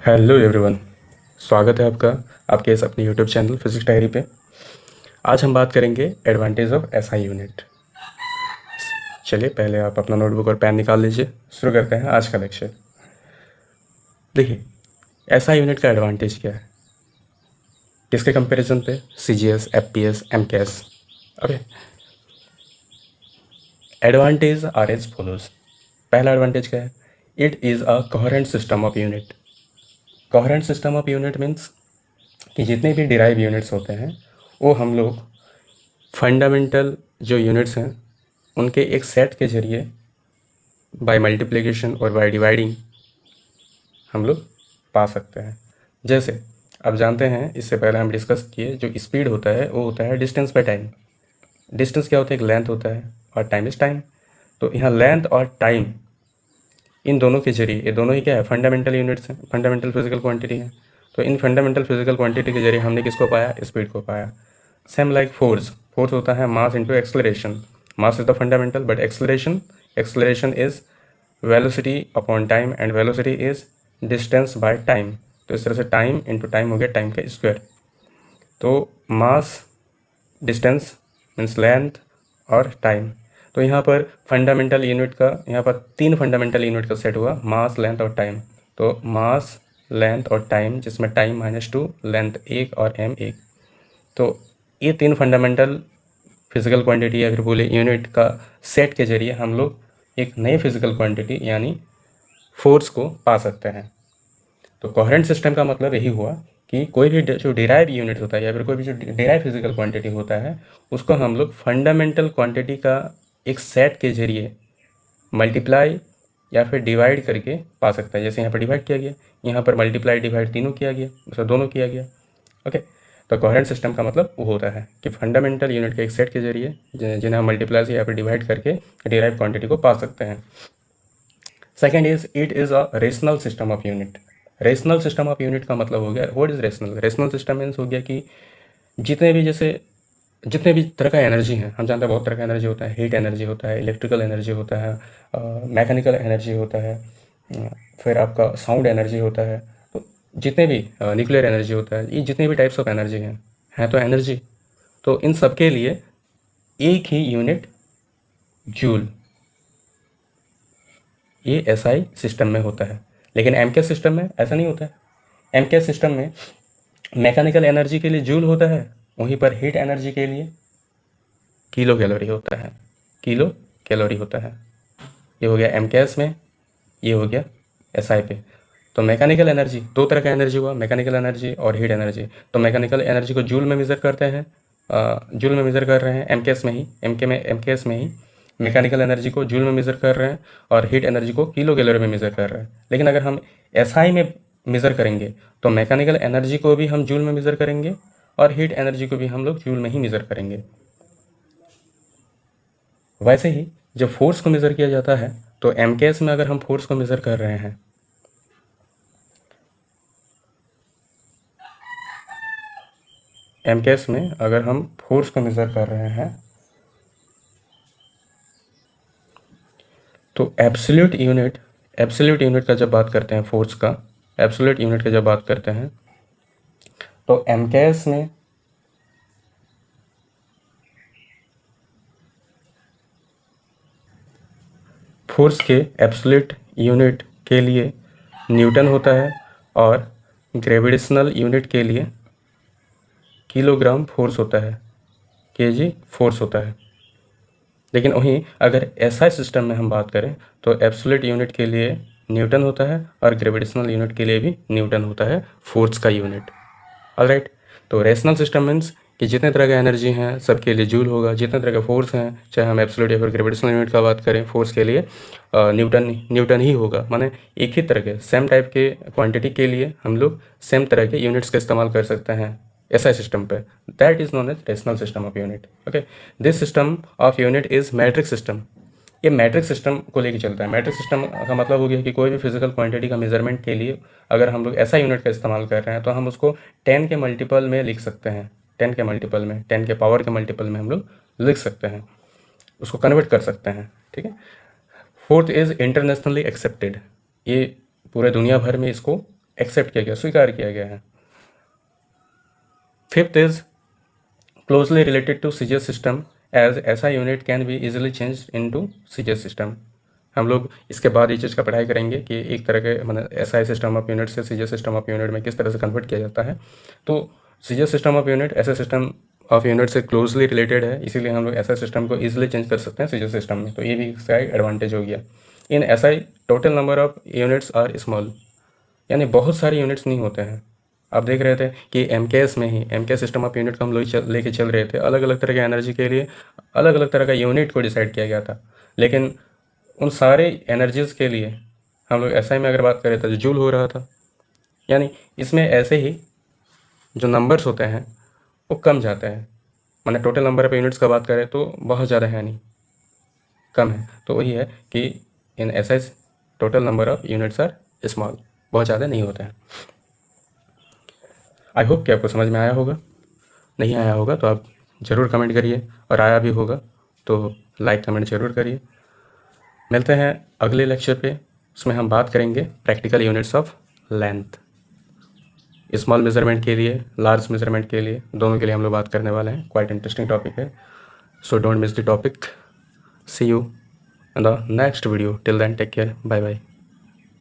Hello everyone. स्वागत है आपका आपके इस अपने यूट्यूब चैनल फिजिक्स डायरी पे। आज हम बात करेंगे एडवांटेज ऑफ एसआई यूनिट। चलिए पहले आप अपना नोटबुक और पेन निकाल लीजिए। शुरू करते हैं आज का लेक्चर। देखिए, एसआई यूनिट का एडवांटेज क्या है किसके कंपैरिजन पे? CGS, FPS, MKS. Okay, advantage are as follows. पहला एडवांटेज क्या है? It is a coherent system of unit. Coherent system of unit means कि जितने भी डिराइव यूनिट्स होते हैं वो हम लोग फंडामेंटल जो यूनिट्स हैं उनके एक सेट के जरिए बाय मल्टीप्लिकेशन और बाय डिवाइडिंग हम लोग पा सकते हैं। जैसे आप जानते हैं, इससे पहले हम डिस्कस किए, जो स्पीड होता है वो होता है डिस्टेंस बाय टाइम। डिस्टेंस क्या होता है? एक लेंथ होता है और टाइम इज टाइम। तो यहाँ लेंथ और टाइम, इन दोनों के जरिए, ये दोनों ही क्या है? फंडामेंटल यूनिट्स हैं, फंडामेंटल फिजिकल क्वांटिटी है। तो इन फंडामेंटल फिजिकल क्वांटिटी के जरिए हमने किसको पाया? स्पीड को पाया। Same like force. फोर्स होता है mass into acceleration. Mass is the fundamental, but acceleration is velocity upon time and velocity is distance by time. तो इस तरह से टाइम इंटू टाइम हो गया टाइम का स्क्वायर। तो मास, डिस्टेंस मीन्स लेंथ और टाइम। तो यहाँ पर फंडामेंटल यूनिट का, यहाँ पर 3 फंडामेंटल यूनिट का सेट हुआ, मास, लेंथ और टाइम। तो मास, लेंथ और टाइम, जिसमें टाइम -2, लेंथ 1 और m 1। तो ये 3 फंडामेंटल फिजिकल क्वांटिटी या फिर बोले यूनिट का सेट के जरिए हम लोग एक नई फिजिकल क्वांटिटी यानी फोर्स को पा सकते हैं। तो कोहेरेंट सिस्टम का मतलब यही हुआ कि कोई भी जो डिराइव यूनिट होता है या फिर कोई भी जो डिराइव फिजिकल क्वांटिटी होता है उसको हम लोग फंडामेंटल क्वांटिटी का एक सेट के जरिए मल्टीप्लाई या फिर डिवाइड करके पा सकता है। जैसे यहाँ पर डिवाइड किया गया, यहाँ पर मल्टीप्लाई डिवाइड तीनों किया गया, मतलब दोनों किया गया। ओके, तो कोहेरेंट सिस्टम का मतलब वो होता है कि फंडामेंटल यूनिट के एक सेट के जरिए जिन्हें हम मल्टीप्लाई से या फिर डिवाइड करके डिराइव क्वांटिटी को पा सकते हैं। Second is it is a rational system of unit. Rational system of unit का मतलब हो गया, what is rational? Rational system means हो गया कि जितने भी तरह का एनर्जी है, हम जानते हैं बहुत तरह का एनर्जी होता है। हीट एनर्जी होता है, इलेक्ट्रिकल एनर्जी होता है, मैकेनिकल एनर्जी होता है, फिर आपका साउंड एनर्जी होता है। तो जितने भी न्यूक्लियर एनर्जी होता है, ये जितने भी टाइप्स ऑफ एनर्जी हैं तो एनर्जी। तो इन सब के लिए एक ही यूनिट जूल, ये एसआई सिस्टम में होता है। लेकिन एमके सिस्टम में ऐसा नहीं होता है। एमके सिस्टम में मैकेनिकल एनर्जी के लिए जूल होता है, वहीं पर हीट एनर्जी के लिए किलो कैलोरी होता है। किलो कैलोरी होता है। ये हो गया एमकेएस में, ये हो गया एसआई पे। तो मैकेनिकल एनर्जी, 2 तरह का एनर्जी हुआ, मैकेनिकल एनर्जी और हीट एनर्जी। तो मैकेनिकल एनर्जी को जूल में मेज़र करते हैं, जूल में मेज़र कर रहे हैं एमकेएस में ही, एमकेएस में ही मैकेनिकल एनर्जी को जूल में मेज़र कर रहे हैं और हीट एनर्जी को किलो कैलोरी में मेज़र कर रहे हैं। लेकिन अगर हम एसआई में मेज़र करेंगे तो मैकेनिकल एनर्जी को भी हम जूल में मेज़र करेंगे और हीट एनर्जी को भी हम लोग जूल में ही मेज़र करेंगे। वैसे ही जब फोर्स को मेज़र किया जाता है तो एमकेएस में अगर हम फोर्स को मेज़र कर रहे हैं, एमकेएस में अगर हम फोर्स को मेज़र कर रहे हैं तो एब्सोल्यूट यूनिट का जब बात करते हैं, फोर्स का एब्सोल्यूट यूनिट का जब बात करते हैं तो एमकेएस में फोर्स के एब्सोल्यूट यूनिट के लिए न्यूटन होता है और ग्रेविटेशनल यूनिट के लिए किलोग्राम फोर्स होता है, केजी फोर्स होता है। लेकिन वहीं अगर एसआई सिस्टम में हम बात करें तो एब्सोल्यूट यूनिट के लिए न्यूटन होता है और ग्रेविटेशनल यूनिट के लिए भी न्यूटन होता है, फोर्स का यूनिट। ऑलराइट, तो रेशनल सिस्टम मीन्स कि जितने तरह का एनर्जी हैं सबके लिए जूल होगा, जितने तरह का फोर्स हैं, चाहे हम एब्सोल्यूट या फिर ग्रेविटेशनल यूनिट का बात करें, फोर्स के लिए न्यूटन ही होगा। माने एक ही तरह के सेम टाइप के क्वांटिटी के लिए हम लोग सेम तरह के यूनिट्स का इस्तेमाल कर सकते हैं एसआई सिस्टम पे। That is known as rational system of unit. Okay, this system of unit is metric system. ये मैट्रिक सिस्टम को लेके चलता है। मैट्रिक सिस्टम का मतलब हो गया कि कोई भी फिजिकल क्वांटिटी का मेजरमेंट के लिए अगर हम लोग ऐसा यूनिट का इस्तेमाल कर रहे हैं तो हम उसको 10 के मल्टीपल में लिख सकते हैं। 10 के मल्टीपल में, 10 के पावर के मल्टीपल में हम लोग लिख सकते हैं, उसको कन्वर्ट कर सकते हैं। ठीक है। Fourth is internationally accepted. ये पूरे दुनिया भर में इसको एक्सेप्ट किया गया, स्वीकार किया गया है। Fifth is closely related to CGS system as such unit can be easily change into CGS system. हम लोग इसके बाद ये चीज़ का पढ़ाई करेंगे कि एक तरह के मतलब एसआई सिस्टम ऑफ यूनिट से सीजीएस सिस्टम ऑफ यूनिट में किस तरह से कन्वर्ट किया जाता है। तो सीजीएस सिस्टम ऑफ यूनिट ऐसे सिस्टम ऑफ यूनिट से क्लोजली रिलेटेड है, इसीलिए हम लोग ऐसा सिस्टम को ईजिली चेंज कर सकते हैं सीजीएस सिस्टम में। तो ये भी इसका एक एडवांटेज हो गया। In SI total number of units are small, यानी बहुत सारे यूनिट्स नहीं होते हैं। आप देख रहे थे कि एमकेएस में ही एमकेएस सिस्टम ऑफ यूनिट को हम लोग लेके चल रहे थे, अलग अलग तरह के एनर्जी के लिए अलग अलग तरह का यूनिट को डिसाइड किया गया था, लेकिन उन सारे एनर्जीज़ के लिए हम लोग एसआई में अगर बात करें तो जूल हो रहा था। यानी इसमें ऐसे ही जो नंबर्स होते हैं वो कम जाते हैं, माने टोटल नंबर ऑफ यूनिट्स का बात करें तो बहुत ज़्यादा है नहीं, कम है। तो वही है कि in SI total number of units are small, बहुत ज़्यादा नहीं होते हैं। आई होप कि आपको समझ में आया होगा। नहीं आया होगा तो आप ज़रूर कमेंट करिए, और आया भी होगा तो लाइक कमेंट ज़रूर करिए। मिलते हैं अगले लेक्चर पे, उसमें हम बात करेंगे practical units of length. Small measurement के लिए, लार्ज मेजरमेंट के लिए, दोनों के लिए हम लोग बात करने वाले हैं। क्वाइट इंटरेस्टिंग टॉपिक है, so don't miss the topic. See you in the next video, till then take care, bye bye.